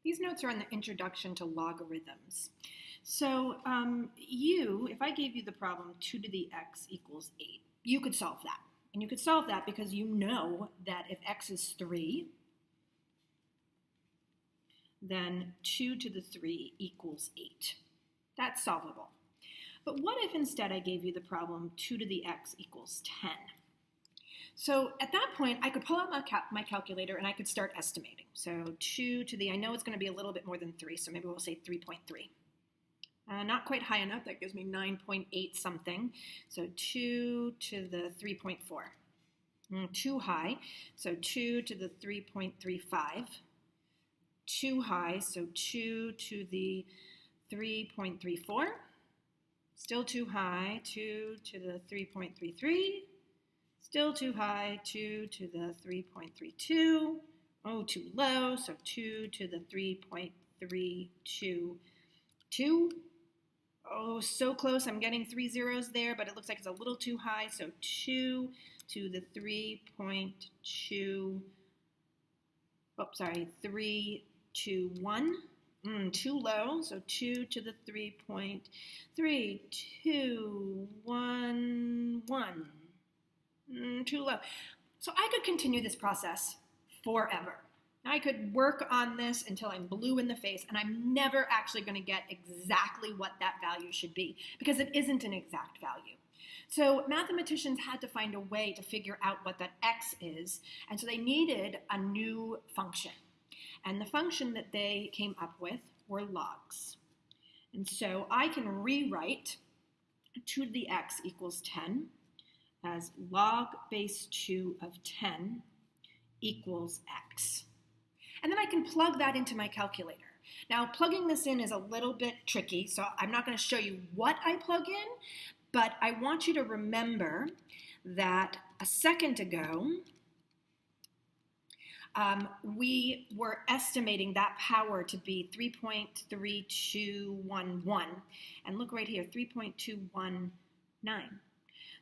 These notes are on the introduction to logarithms. So if I gave you the problem 2 to the x equals 8, you could solve that. And you could solve that because you know that if x is 3, then 2 to the 3 equals 8. That's solvable. But what if instead I gave you the problem 2 to the x equals 10? So at that point, I could pull out my calculator and I could start estimating. So 2 to the, I know it's going to be a little bit more than 3, so maybe we'll say 3.3. Not quite high enough, that gives me 9.8 something. So 2 to the 3.4. Too high, so 2 to the 3.35. Too high, so 2 to the 3.34. Still too high, 2 to the 3.33. Still too high, 2 to the 3.32. Oh, too low, so 2 to the 3.322. Oh, so close, I'm getting 3 zeros there, but it looks like it's a little too high, so 2 to the 3.2, 321. Too low, so 2 to the 3.3211. Too low. So I could continue this process forever. I could work on this until I'm blue in the face, and I'm never actually going to get exactly what that value should be, because it isn't an exact value. So mathematicians had to find a way to figure out what that x is, and so they needed a new function. And the function that they came up with were logs. And so I can rewrite 2 to the x equals 10 as log base 2 of 10 equals x. And then I can plug that into my calculator. Now, plugging this in is a little bit tricky, so I'm not going to show you what I plug in, but I want you to remember that a second ago, we were estimating that power to be 3.3211. And look right here, 3.219.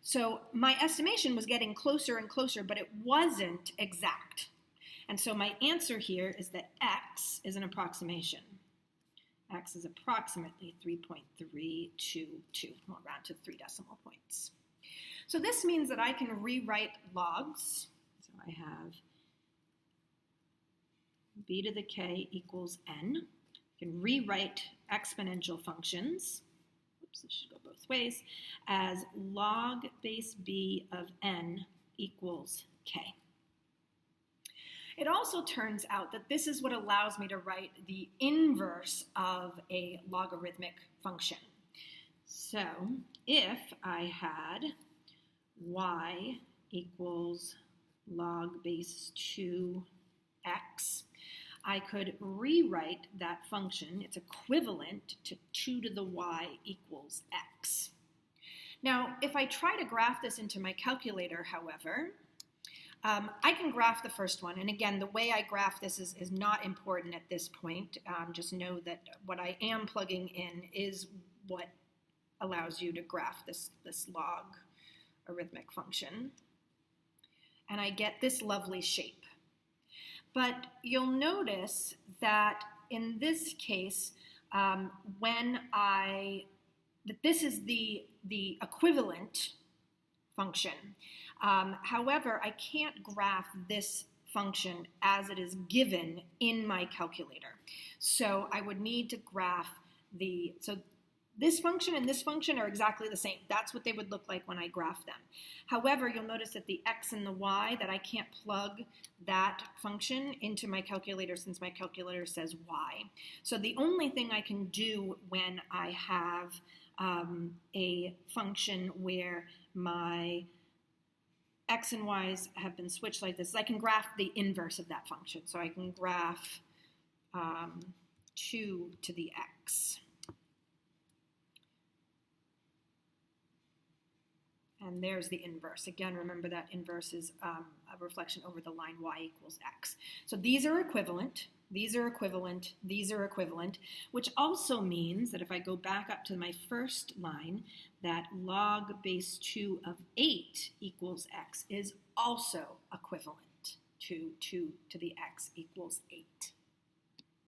So my estimation was getting closer and closer, but it wasn't exact. And so my answer here is that x is an approximation. X is approximately 3.322. We'll round to 3 decimal points. So this means that I can rewrite logs. So I have b to the k equals n. I can rewrite exponential functions, oops, this should go both ways, as log base b of n equals k. It also turns out that this is what allows me to write the inverse of a logarithmic function. So if I had y equals log base 2x, I could rewrite that function. It's equivalent to 2 to the y equals x. Now, if I try to graph this into my calculator, however, I can graph the first one. And again, the way I graph this is not important at this point. Just know that what I am plugging in is what allows you to graph this logarithmic function. And I get this lovely shape. But you'll notice that in this case, this is the equivalent function. However, I can't graph this function as it is given in my calculator. So I would need to graph so this function and this function are exactly the same. That's what they would look like when I graph them. However, you'll notice that the x and the y, that I can't plug that function into my calculator since my calculator says y. So the only thing I can do when I have a function where my x and y's have been switched like this, I can graph the inverse of that function. So I can graph 2 to the x. And there's the inverse. Again, remember that inverse is a reflection over the line y equals x. So these are equivalent, these are equivalent, these are equivalent, which also means that if I go back up to my first line, that log base 2 of 8 equals x is also equivalent to 2 to the x equals 8.